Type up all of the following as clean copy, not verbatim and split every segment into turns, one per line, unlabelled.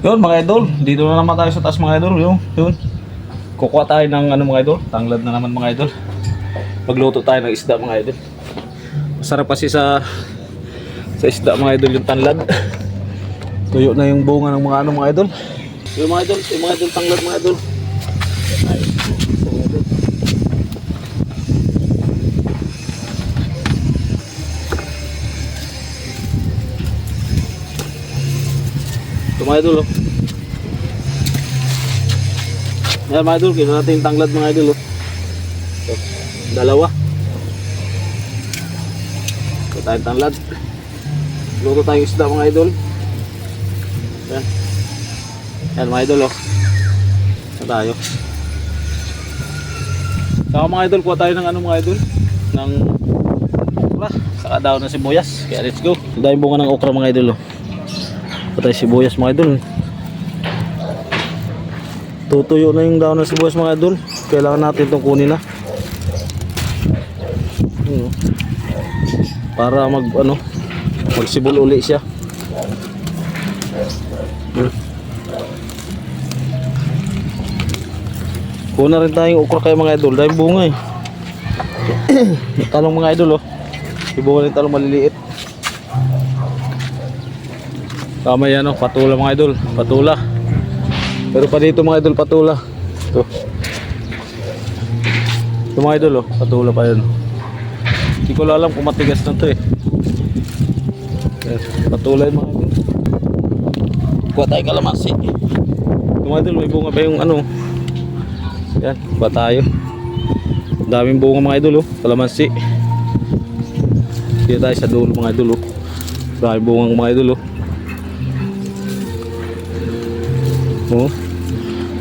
Yun mga idol, dito na naman tayo sa taas mga idol. Yun. Kukuha tayo ng ano mga idol, tanglad na naman mga idol. Magluto tayo ng isda mga idol. Masarap kasi sa isda mga idol yung tanglad. Tuyo na yung bunga ng mga ano mga idol. Yung mga idol tanglad mga idol. Ito mga idol oh. Yan mga idol, kaya natin yung tanglad mga idol oh. Ito, dalawa. Ito tayong tanglad. Luto tayong isda mga idol. Yan. Yan mga idol oh. Ito tayo. Saka mga idol, kuha tayo ng ano mga idol, ng okra, saka daw ng sibuyas. Kaya let's go. Ito tayong bunga ng okra mga idol oh. Ito tayong sibuyas mga idol. Tutuyo na yung daw ng sibuyas mga idol. Kailangan natin itong kunin na. Para magsibol uli siya. Kuna rin tayong okra kayo mga idol. Dahil bunga eh. Talong mga idol oh. Ibuha rin talong maliliit. Tama yan oh. Patula mga idol. Patula. Pero pa dito mga idol patula. Ito. Ito mga idol oh. Patula pa yan. Hindi ko alam kung matigas na ito eh. Patula yung mga idol. Kuha tayo kalamansi. Ito mga idol, may bunga pa yung ano. Yan, kuha tayo. Daming bunga mga idol oh. Kalamansi. Dito tayo sa dulo mga idol oh. Daming bunga mga idol oh. Oh.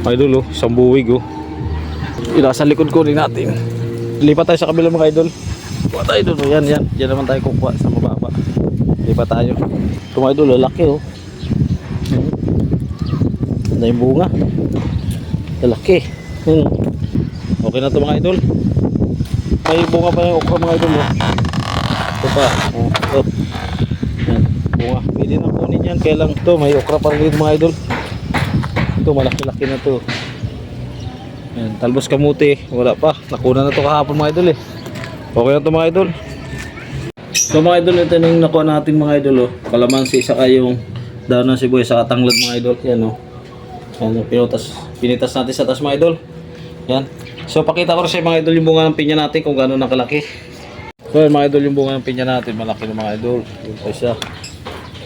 Mga idol oh, isang buwig oh. Sa likod ko din natin. Lipat tayo sa kabila mga idol. Kuha tayo doon oh. Yan. Diyan naman tayo kukuha sa mababa. Lipat tayo. Ito mga idol, lalaki oh. Ganda yung bunga. Lalaki. Okay na ito mga idol. May bunga pa yung okra mga idol oh. Ito pa. Ito. Yan. Bunga. Pwede na kunin yan. Kaya lang ito, may okra pa rin dito mga idol. Ito malaki-laki na ito. Yan. Talbos kamuti. Wala pa. Nakuna na ito kahapon mga idol eh. Okay na ito mga idol. So mga idol, ito na yung nakuha natin mga idol oh. Kalamansi, saka yung daon ng sibuyas, saka tanglad mga idol. Yan oh. Yan, pinitas natin sa taas mga idol. Yan. So pakita ko rin sa mga idol yung bunga ng pinya natin kung gaano nakalaki. So yan mga idol, yung bunga ng pinya natin malaki na mga idol. Yun pa siya.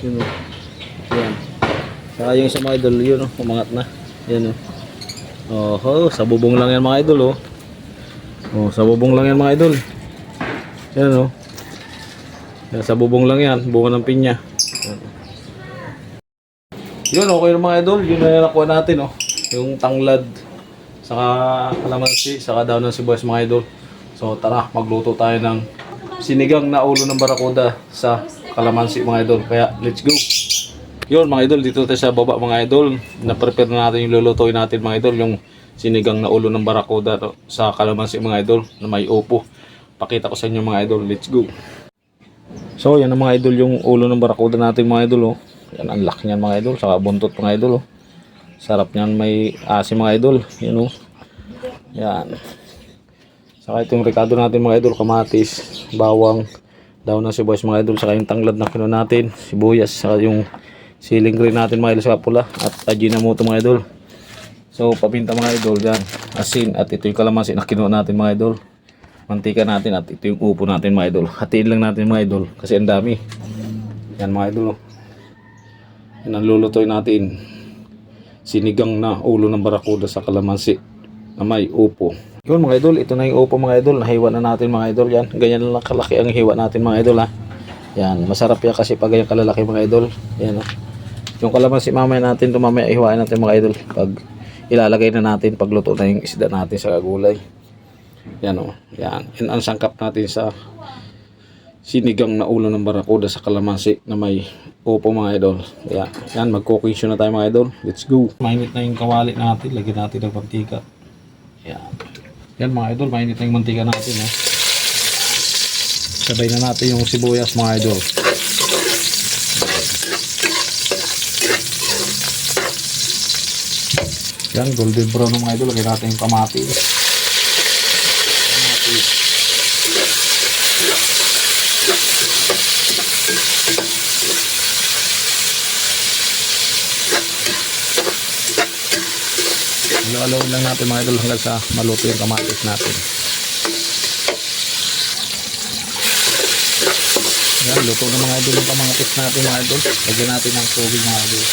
Yun oh. Yan. Saka yung isa mga idol, yun oh, umangat na. Yan oh. Oh, sa bubong lang yan mga idol oh. Oh, sa bubong lang yan mga idol. Yan oh. Yan, sa bubong lang yan, bunga ng pinya. Yun, okay na mga idol. Yun na yung nakuha natin oh. Yung tanglad, saka kalamansi, saka daw ng sibuyas mga idol. So tara, magluto tayo ng sinigang na ulo ng barakuda sa kalamansi mga idol. Kaya let's go. Yun mga idol, dito tayo sa baba mga idol. Na-prepare na natin yung lulutuin natin mga idol, yung sinigang na ulo ng barakuda sa kalamansi mga idol na may upo. Pakita ko sa inyo mga idol, let's go. So yan ang mga idol, yung ulo ng barakuda natin mga idol oh. Yan ang laki niyan mga idol, saka buntot mga idol oh. Sarap niyan, may asim mga idol. Yan oh. Yan. Saka itong ricado natin mga idol, kamatis, bawang, daon ng sibuyas mga idol, saka yung tanglad na kinuha natin, sibuyas, saka yung siling green natin mga idol, saka pula, at ajinomoto mga idol. So papinta mga idol, yan, asin, at ito yung kalamansi na kinuha natin mga idol, mantika natin, at ito yung upo natin mga idol. Hatiin lang natin mga idol kasi ang dami. Yan mga idol oh. Yan ang lulutuin natin, sinigang na ulo ng barakuda sa kalamansi na may upo. Yun mga idol, ito na yung upo mga idol. Nahiwa na natin mga idol. Yan, ganyan lang kalaki ang hiwa natin mga idol ha. Yan, masarap yan kasi pag ganyan kalalaki mga idol. Yan o. Yung kalamansi mamaya natin, mamaya ihiwain natin mga idol. Pag ilalagay na natin, pagluto na yung isda natin sa gulay. Yan o. Yan, yan ang sangkap natin sa sinigang na ulo ng barakuda sa kalamansi na may upo mga idol. Yan, mag-cooking show na tayo mga idol. Let's go. Mainit na yung kawali natin. Lagyan natin ng mantika. Yan mga idol, mainit na yung mantika natin eh. Sabay na natin yung sibuyas mga idol. Yan, golden brown mga idol. Lagyan natin yung kamatis. Kamatis. Halo-haloin lang natin mga idol hanggang sa maluto yung kamatis natin. Yan, luto na mga idol yung kamatis natin mga idol. Lagyan natin ng tubig mga idol.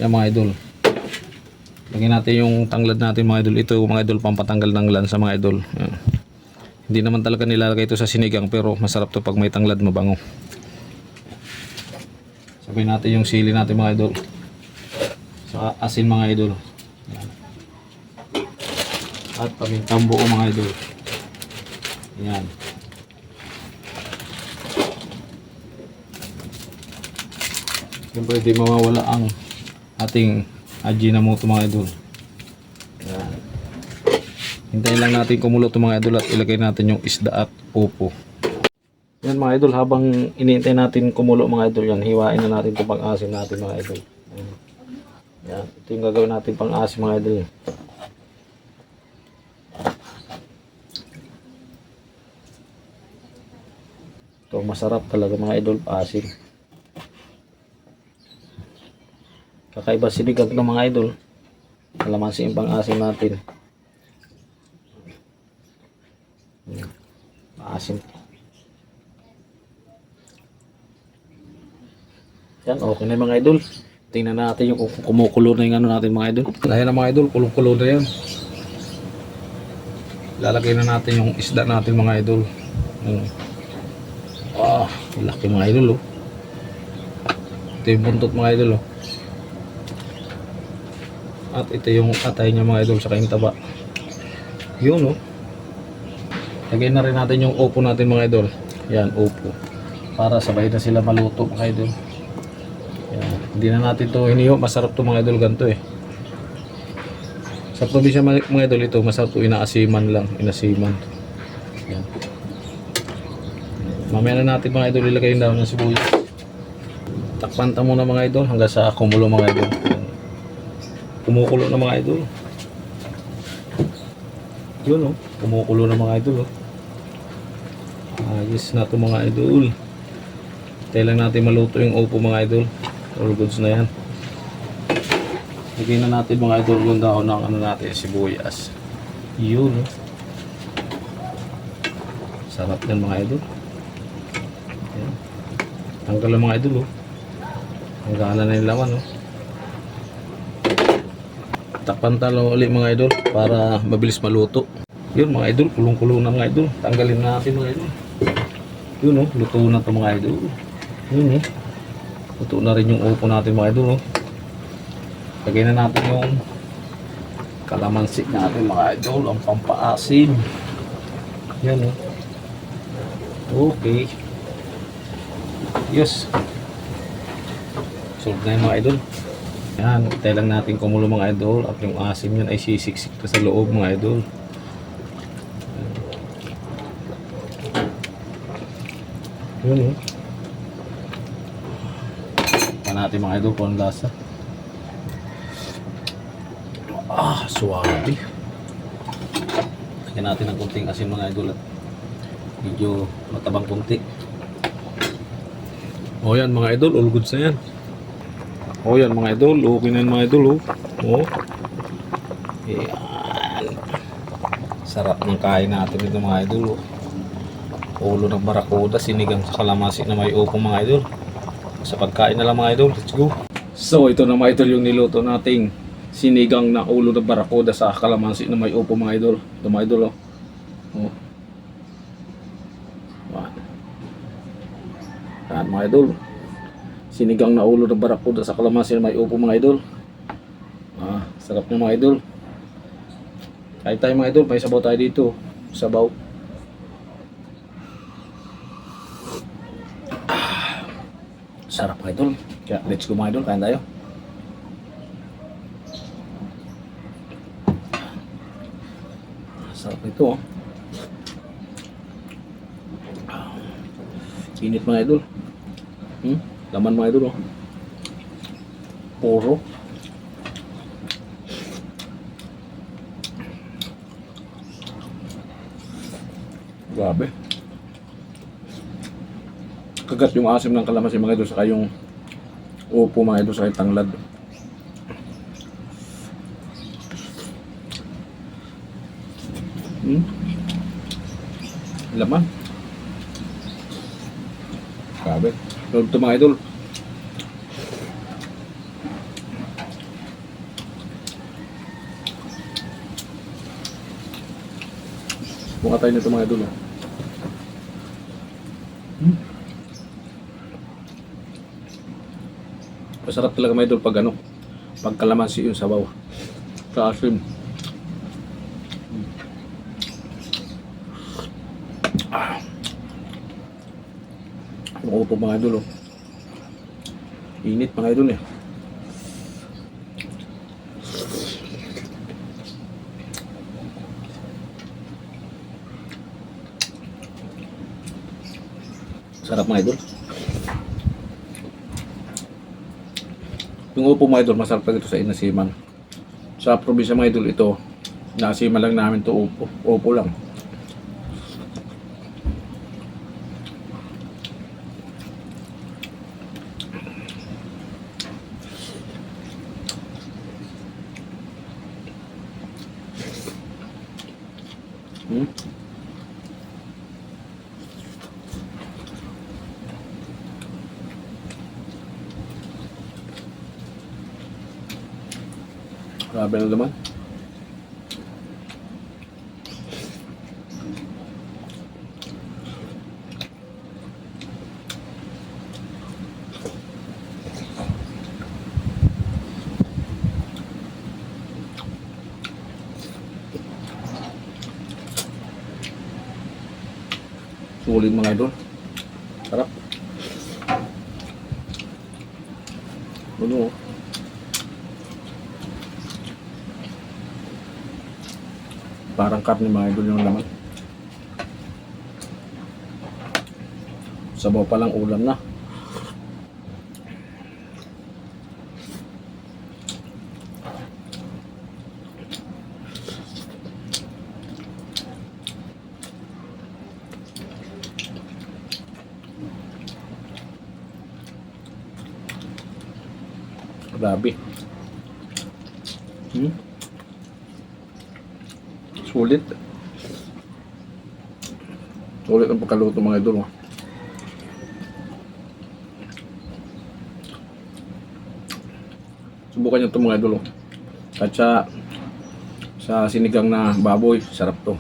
Yan mga idol. Lagyan natin yung tanglad natin mga idol. Ito mga idol, pampatanggal ng lansa mga idol. Yan. Hindi naman talaga nilalagay ito sa sinigang, pero masarap to pag may tanglad, mabango. Sabihin natin yung sili natin mga idol. Saka asin mga idol. Yan. At pamintang buo mga idol. Yan. Siyempre di mawawala ang ating Ajinomoto mga idol. Yan. Hintayin lang natin kumulo ito mga idol at ilagay natin yung isda at upo. Yan mga idol, habang iniintay natin kumulo mga idol, yan, hiwain na natin itong pang-asim natin mga idol. Yan, ito yung gagawin natin pang-asim mga idol. Ito masarap talaga mga idol, asim. Kakaiba sinigang ng mga idol. Kalamansi yung pang-asim natin. Asim. Yan, okay na mga idol. Tingnan natin yung kumukulo na yung ano natin mga idol. Ayan na mga idol, kulong-kulo na yan. Lalagay na natin yung isda natin mga idol. Laki mga idol oh. Ito yung buntot mga idol oh. At ito yung atay niya mga idol, saka yung taba. Yun oh. Lagay na rin natin yung upo natin mga idol. Yan, upo. Para sabay na sila maluto mga idol. Yan. Hindi na natin to hiniyo. Masarap to mga idol, ganito eh. Sa probinsya mga idol ito, masarap to inaasiman lang. Inasiman. Yan. Mamaya na natin mga idol ilagay yung daon ng sibuyas. Takpan ta muna mga idol hanggang sa kumulo mga idol. Kumukulo na mga idol. Yun oh, kumukulo na mga idol oh. Ayos na to mga idol. Tayo lang natin maluto yung upo mga idol. All goods na yan. Lagyan na natin mga idol yung daon ng ano natin, sibuyas. Yun oh. Sarap yan mga idol. Ayan. Tanggal lang mga idol oh. Tanggalan na yung laman oh. Takpan talo ulit mga idol para mabilis maluto. Yun mga idol, kulong-kulong na mga idol. Tanggalin na natin mga idol. Yun oh, luto na to mga idol. Yun oh. Luto na rin yung upo natin mga idol oh. Lagay na natin yung kalamansi natin mga idol, ang pampaasim. Yan oh. Okay. Yes. Solve na yung mga idol. Yan, tayo lang natin kumulo mga idol at yung asim yan ay sisiksik na sa loob mga idol. Yun eh. Pa natin mga idol kung ang lasa. Suwabe. Lagyan natin ng kunting asin mga idol at medyo matabang kunti. O yan mga idol, all goods na yan. O yan mga idol, okay na yan mga idol oh. Yan. Sarap ng kain natin ito mga idol oh. Ulo ng barakuda, sinigang sa kalamansi na may upo mga idol. Sa pagkain na lang mga idol, let's go. So ito na mga idol yung niluto nating sinigang na ulo ng barakuda sa kalamansi na may upo mga idol. Ito mga idol oh. Yan mga idol. Sinigang na ulo ng barakuda sa kalamansi na may upo mga idol. Sarap na mga idol. Kahit tayo mga idol, may sabaw tayo dito. Sabaw. Sarap mga idol. Kaya let's go mga idol, kain tayo. Sarap ito oh. Init mga idol. Laman mga idol, oh. Puro. Grabe. Kagat yung asim ng kalamansi mga idol, saka yung upo mga idol, saka yung tanglad. Laman. Grabe. So ito mga idol. Buka tayo nito mga idol. Masarap talaga mga idol pag ano, pag kalamansi yung sabaw. Sa asim. Ang upo mga idol, oh. Init mga idol, eh. Sarap mga idol. Yung upo mga idol, masarap talaga ito sa inasiman. Sa probinsya mga idol, ito nasiman lang namin to, upo. Upo lang. Grabe na naman. Sulit mga idol. Sarap. Ano? Parang karne mga idol yung laman. Sabaw pa lang ulam na. Grabe. Sulit. Sulit ang pagkaluto mga idol. Subukan nyo ito mga idol. At sa sinigang na baboy, sarap to.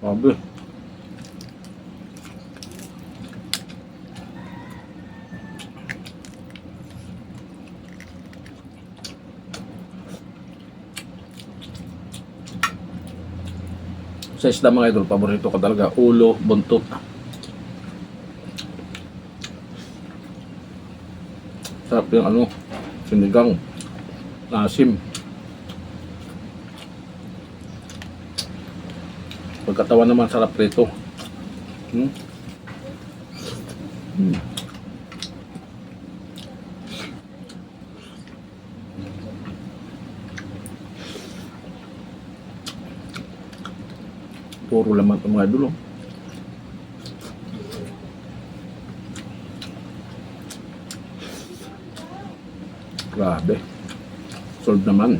Grabe. Sa isda mga idol, paborito ko talaga ulo, buntot. Sarap yung ano, sinigang, asim. Pagkatawan naman sarap rito. Puro laman itong mga idol. Grabe. Solve naman.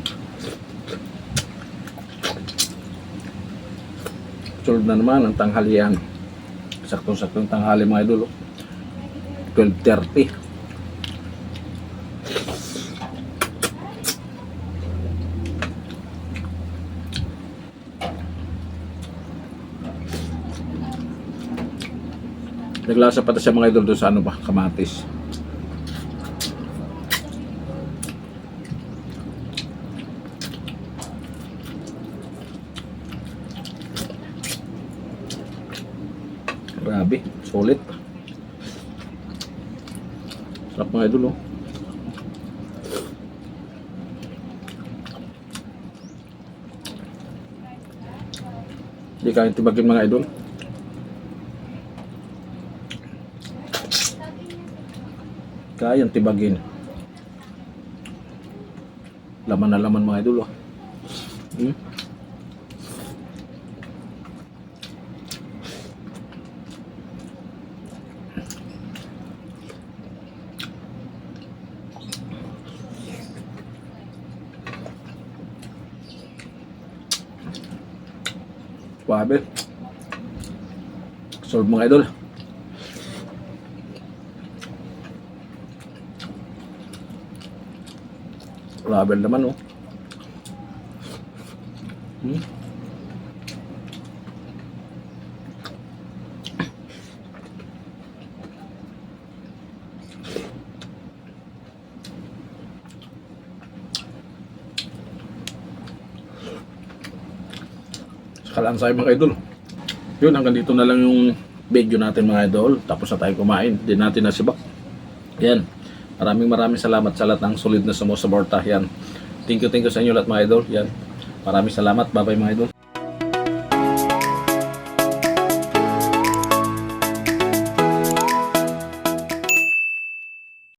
Solve na naman ang tanghalian. Saktong-saktong tanghali mga idol. 12:30. Naglasa pa siya mga idol doon sa ano ba, kamatis. Grabe, solid. Sarap mga idol, oh. Hindi kayang tibagin mga idol. Kayang tibagin. Laman na laman mga idol, oh. Suabe. Solve mga idol. Grabe naman, oh. Kalaan sa'yo mga idol. Yun, hanggang dito na lang yung video natin mga idol. Tapos na tayo kumain. Hindi natin nasibak. Yan. Maraming salamat sa lahat ng solid na sumusuporta. Yan. Thank you sa inyo lahat mga idol. Yan. Maraming salamat. Bye bye mga idol.